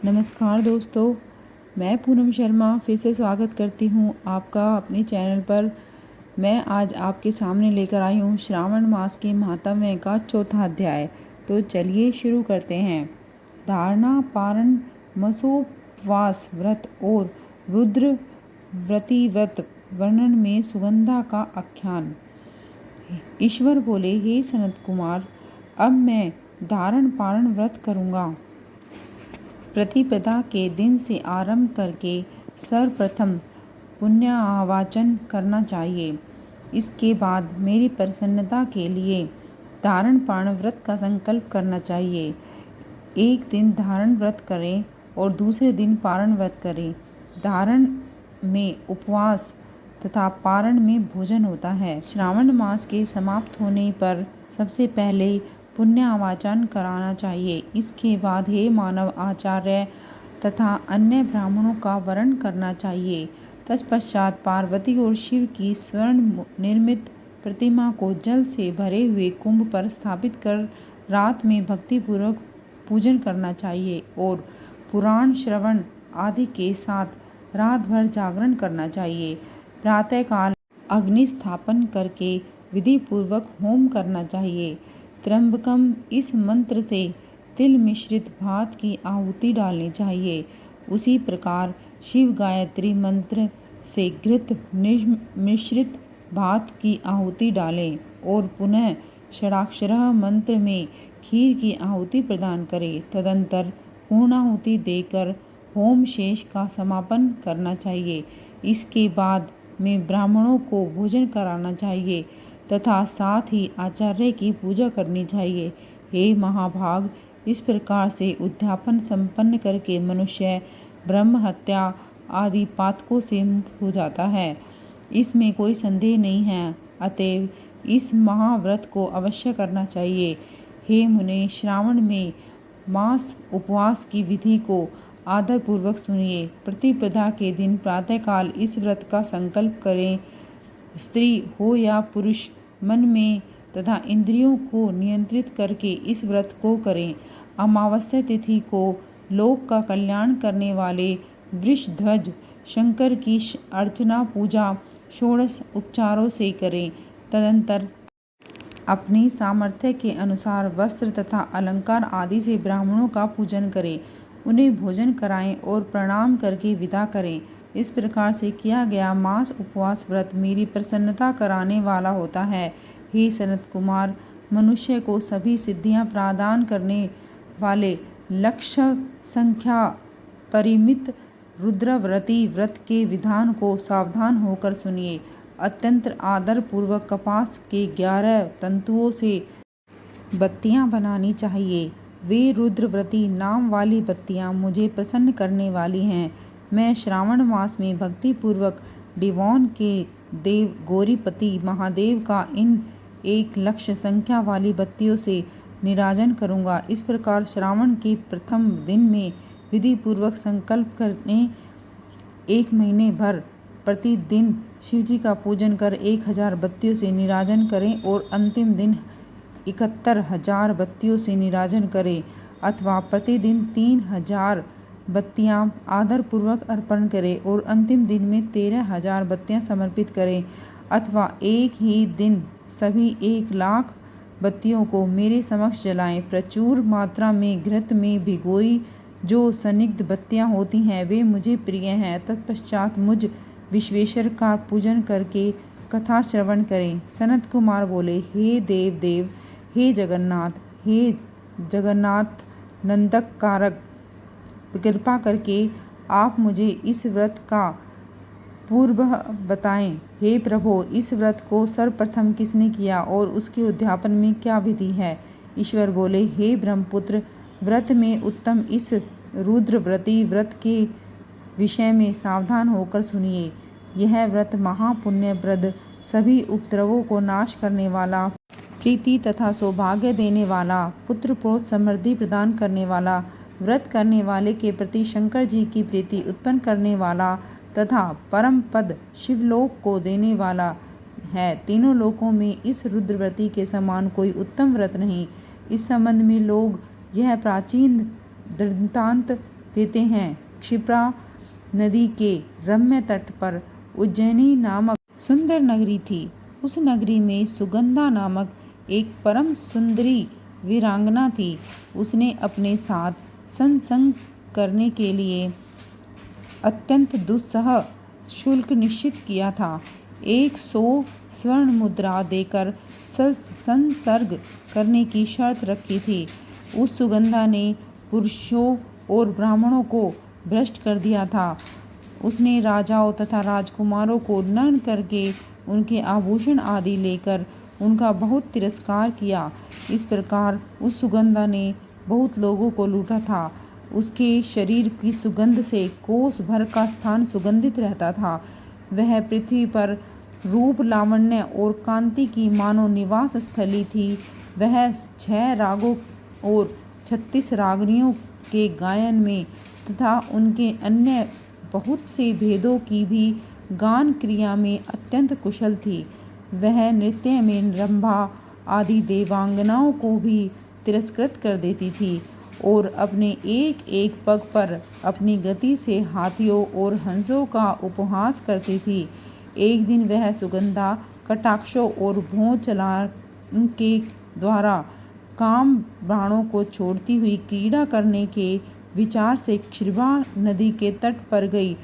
नमस्कार दोस्तों, मैं पूनम शर्मा फिर से स्वागत करती हूँ आपका अपने चैनल पर। मैं आज आपके सामने लेकर आई हूँ श्रावण मास के महात्म्य का चौथा अध्याय। तो चलिए शुरू करते हैं। धारणा, पारण, मसोपवास व्रत और रुद्र व्रती व्रत वर्णन में सुगंधा का आख्यान। ईश्वर बोले, हे सनत कुमार, अब मैं धारण पारण व्रत करूँगा। प्रतिपदा के दिन से आरंभ करके सर्वप्रथम पुण्यावाचन करना चाहिए। इसके बाद मेरी प्रसन्नता के लिए धारण पारण व्रत का संकल्प करना चाहिए। एक दिन धारण व्रत करें और दूसरे दिन पारण व्रत करें। धारण में उपवास तथा पारण में भोजन होता है। श्रावण मास के समाप्त होने पर सबसे पहले पुण्यावाचन कराना चाहिए। इसके बाद हे मानव आचार्य तथा अन्य ब्राह्मणों का वरण करना चाहिए। तत्पश्चात पार्वती और शिव की स्वर्ण निर्मित प्रतिमा को जल से भरे हुए कुंभ पर स्थापित कर रात में भक्तिपूर्वक पूजन करना चाहिए और पुराण श्रवण आदि के साथ रात भर जागरण करना चाहिए। प्रातःकाल अग्नि स्थापन करके विधि पूर्वक होम करना चाहिए। त्र्यंबकम इस मंत्र से तिल मिश्रित भात की आहुति डालनी चाहिए। उसी प्रकार शिव गायत्री मंत्र से घृत मिश्रित भात की आहुति डालें और पुनः षडाक्षरः मंत्र में खीर की आहुति प्रदान करें। तदंतर पूर्णाहुति देकर होम शेष का समापन करना चाहिए। इसके बाद में ब्राह्मणों को भोजन कराना चाहिए तथा साथ ही आचार्य की पूजा करनी चाहिए। हे महाभाग, इस प्रकार से उद्यापन संपन्न करके मनुष्य ब्रह्म हत्या आदि पातकों से मुक्त हो जाता है। इसमें कोई संदेह नहीं है। अतएव इस महाव्रत को अवश्य करना चाहिए। हे मुने, श्रावण में मास उपवास की विधि को आदर पूर्वक सुनिए। प्रतिपदा के दिन प्रातःकाल इस व्रत का संकल्प करें। स्त्री हो या पुरुष, मन में तथा इंद्रियों को नियंत्रित करके इस व्रत को करें। अमावस्या तिथि को लोक का कल्याण करने वाले वृषध्वज शंकर की अर्चना पूजा षोडश उपचारों से करें। तदंतर अपनी सामर्थ्य के अनुसार वस्त्र तथा अलंकार आदि से ब्राह्मणों का पूजन करें, उन्हें भोजन कराएं और प्रणाम करके विदा करें। इस प्रकार से किया गया मास उपवास व्रत मेरी प्रसन्नता कराने वाला होता है। हे सनत कुमार, मनुष्य को सभी सिद्धियां प्रदान करने वाले लक्ष्य संख्या परिमित रुद्रव्रती व्रत के विधान को सावधान होकर सुनिए। अत्यंत आदर पूर्वक कपास के 11 तंतुओं से बत्तियां बनानी चाहिए। वे रुद्रव्रती नाम वाली बत्तियां मुझे प्रसन्न करने वाली हैं। मैं श्रावण मास में भक्ति पूर्वक डिवोन के देव गौरीपति महादेव का इन 1 लक्ष संख्या वाली बत्तियों से निराजन करूंगा। इस प्रकार श्रावण के प्रथम दिन में विधि पूर्वक संकल्प करने 1 महीने भर प्रतिदिन शिवजी का पूजन कर 1000 बत्तियों से निराजन करें और अंतिम दिन 71,000 बत्तियों से निराजन करें, अथवा प्रतिदिन 3000 बत्तियां आदर पूर्वक अर्पण करें और अंतिम दिन में 13,000 बत्तियां समर्पित करें, अथवा एक ही दिन सभी 1 लाख बत्तियों को मेरे समक्ष जलाएं। प्रचुर मात्रा में घृत में भिगोई जो संदिग्ध बत्तियां होती हैं वे मुझे प्रिय हैं। तत्पश्चात मुझ विश्वेश्वर का पूजन करके कथा श्रवण करें। सनत कुमार बोले, हे देव देव, हे जगन्नाथ, हे जगन्नाथ नंदक कारक, कृपा करके आप मुझे इस व्रत का पूर्व बताएं। हे प्रभो, इस व्रत को सर्वप्रथम किसने किया और उसके उद्यापन में क्या विधि है? ईश्वर बोले, हे ब्रह्मपुत्र, व्रत में उत्तम इस रुद्रव्रती व्रत के विषय में सावधान होकर सुनिए। यह व्रत महापुण्यप्रद, सभी उपद्रवों को नाश करने वाला, प्रीति तथा सौभाग्य देने वाला, पुत्र पौत्र समृद्धि प्रदान करने वाला, व्रत करने वाले के प्रति शंकर जी की प्रीति उत्पन्न करने वाला तथा परम पद शिवलोक को देने वाला है। तीनों लोकों में इस रुद्रव्रती के समान कोई उत्तम व्रत नहीं। इस संबंध में लोग यह प्राचीन वृत्तांत देते हैं। क्षिप्रा नदी के रम्य तट पर उज्जैनी नामक सुंदर नगरी थी। उस नगरी में सुगंधा नामक एक परम सुंदरी वीरांगना थी। उसने अपने साथ सत्संग करने के लिए अत्यंत दुस्सह शुल्क निश्चित किया था। 100 स्वर्ण मुद्रा देकर संसर्ग करने की शर्त रखी थी। उस सुगंधा ने पुरुषों और ब्राह्मणों को भ्रष्ट कर दिया था। उसने राजाओं तथा राजकुमारों को नग्न करके उनके आभूषण आदि लेकर उनका बहुत तिरस्कार किया। इस प्रकार उस सुगंधा ने बहुत लोगों को लूटा था। उसके शरीर की सुगंध से कोस भर का स्थान सुगंधित रहता था। वह पृथ्वी पर रूप, लावण्य और कांति की मानो निवास स्थली थी। वह 6 रागों और 36 रागनियों के गायन में तथा उनके अन्य बहुत से भेदों की भी गान क्रिया में अत्यंत कुशल थी। वह नृत्य में रंभा आदि देवांगनाओं को भी तिरस्कृत कर देती थी और अपने एक एक पग पर अपनी गति से हाथियों और हंसों का उपहास करती थी। एक दिन वह सुगंधा कटाक्षों और भौं चलाने के द्वारा काम बाणों को छोड़ती हुई क्रीड़ा करने के विचार से क्षिप्रा नदी के तट पर गई।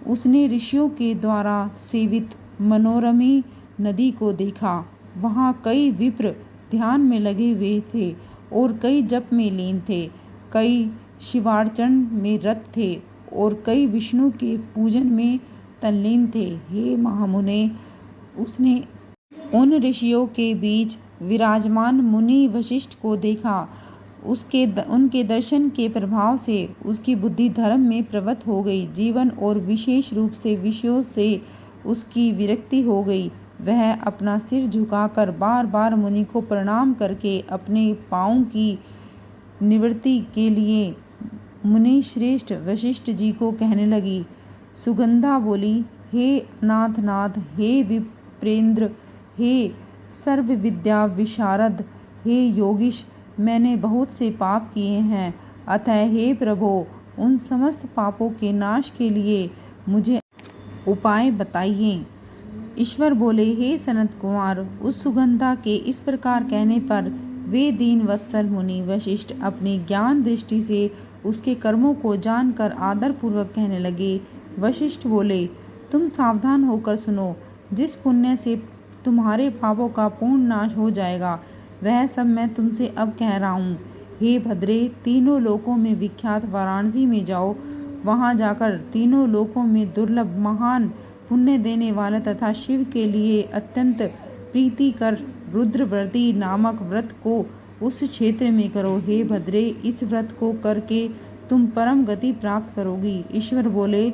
उसने ऋषियों के द्वारा सेवित मनोरमी नदी को देखा। वहाँ कई विप्र ध्यान में लगे हुए थे और कई जप में लीन थे, कई शिवार्चन में रत थे और कई विष्णु के पूजन में तल्लीन थे। हे महामुने, उसने उन ऋषियों के बीच विराजमान मुनि वशिष्ठ को देखा। उनके दर्शन के प्रभाव से उसकी बुद्धि धर्म में प्रवृत्त हो गई। जीवन और विशेष रूप से विषयों से उसकी विरक्ति हो गई। वह अपना सिर झुकाकर बार बार मुनि को प्रणाम करके अपने पाँवों की निवृत्ति के लिए मुनि श्रेष्ठ वशिष्ठ जी को कहने लगी। सुगंधा बोली, हे नाथ, हे विप्रेंद्र, हे सर्व विद्या विशारद, हे योगीश, मैंने बहुत से पाप किए हैं। अतः हे प्रभो, उन समस्त पापों के नाश के लिए मुझे उपाय बताइए। ईश्वर बोले, हे सनत कुमार, उस सुगंधा के इस प्रकार कहने पर वे दीन वत्सल मुनि वशिष्ठ अपनी ज्ञान दृष्टि से उसके कर्मों को जानकर आदर पूर्वक कहने लगे। वशिष्ठ बोले, तुम सावधान होकर सुनो। जिस पुण्य से तुम्हारे पापों का पूर्ण नाश हो जाएगा, वह सब मैं तुमसे अब कह रहा हूँ। हे भद्रे, तीनों लोकों में विख्यात वाराणसी में जाओ। वहाँ जाकर तीनों लोकों में दुर्लभ महान पुण्य देने वाला तथा शिव के लिए अत्यंत प्रीतिकर रुद्रव्रती नामक व्रत को उस क्षेत्र में करो। हे भद्रे, इस व्रत को करके तुम परम गति प्राप्त करोगी। ईश्वर बोले,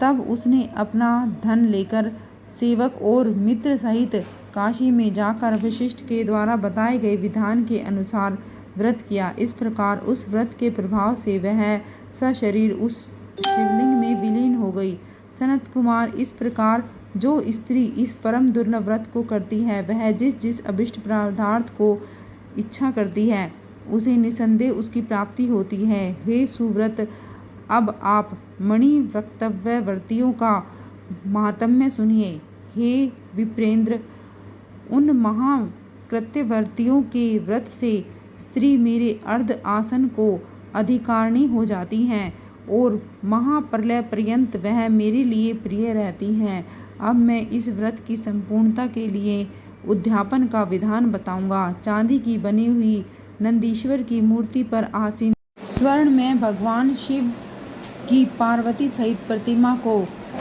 तब उसने अपना धन लेकर सेवक और मित्र सहित काशी में जाकर वशिष्ठ के द्वारा बताए गए विधान के अनुसार व्रत किया। इस प्रकार उस व्रत के प्रभाव से वह सशरीर उस शिवलिंग में विलीन हो गई। सनत कुमार, इस प्रकार जो स्त्री इस परम दुर्लभ व्रत को करती है, वह जिस जिस अभिष्ट पदार्थ को इच्छा करती है, उसे निसंदेह उसकी प्राप्ति होती है। हे सुव्रत, अब आप मणि वक्तव्य व्रतियों का महात्म्य सुनिए। हे विप्रेंद्र, उन महाकृत्यवर्तियों के व्रत से स्त्री मेरे अर्ध आसन को अधिकारिणी हो जाती हैं और महाप्रलय पर्यंत वह मेरे लिए प्रिय रहती हैं। अब मैं इस व्रत की संपूर्णता के लिए उद्यापन का विधान बताऊंगा। चांदी की बनी हुई नंदीश्वर की मूर्ति पर आसीन स्वर्ण में भगवान शिव की पार्वती सहित प्रतिमा को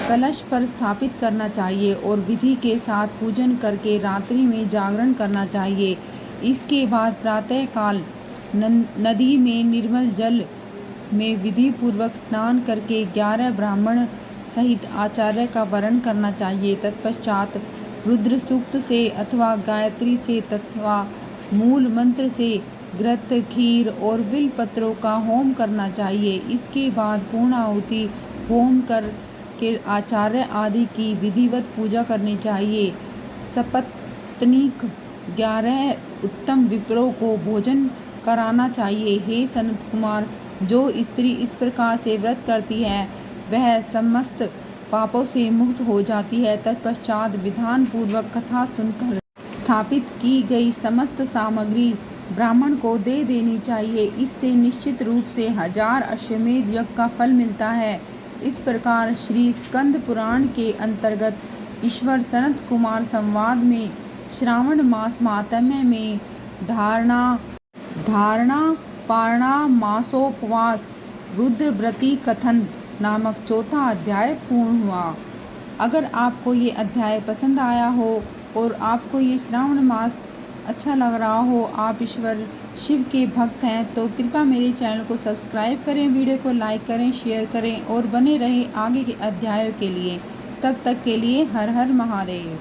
कलश पर स्थापित करना चाहिए और विधि के साथ पूजन करके रात्रि में जागरण करना चाहिए। इसके बाद प्रातः काल नदी में निर्मल जल में विधि पूर्वक स्नान करके 11 ब्राह्मण सहित आचार्य का वरण करना चाहिए। तत्पश्चात रुद्र सूक्त से अथवा गायत्री से तथा मूल मंत्र से घृत, खीर और बिल पत्रों का होम करना चाहिए। इसके बाद पूर्णाहुति होम कर के आचार्य आदि की विधिवत पूजा करनी चाहिए। सपत्नीक 11 उत्तम विप्रों को भोजन कराना चाहिए। हे सनत कुमार, जो स्त्री इस प्रकार से व्रत करती है वह समस्त पापों से मुक्त हो जाती है। तत्पश्चात विधान पूर्वक कथा सुनकर स्थापित की गई समस्त सामग्री ब्राह्मण को दे देनी चाहिए। इससे निश्चित रूप से 1000 अश्वमेध यज्ञ का फल मिलता है। इस प्रकार श्री स्कंद पुराण के अंतर्गत ईश्वर सनत कुमार संवाद में श्रावण मास माहात्म्य में धारणा पारणा मासोपवास रुद्रव्रती कथन नामक चौथा अध्याय पूर्ण हुआ। अगर आपको ये अध्याय पसंद आया हो और आपको ये श्रावण मास अच्छा लग रहा हो, आप ईश्वर शिव के भक्त हैं, तो कृपया मेरे चैनल को सब्सक्राइब करें, वीडियो को लाइक करें, शेयर करें और बने रहें आगे के अध्यायों के लिए। तब तक के लिए हर हर महादेव।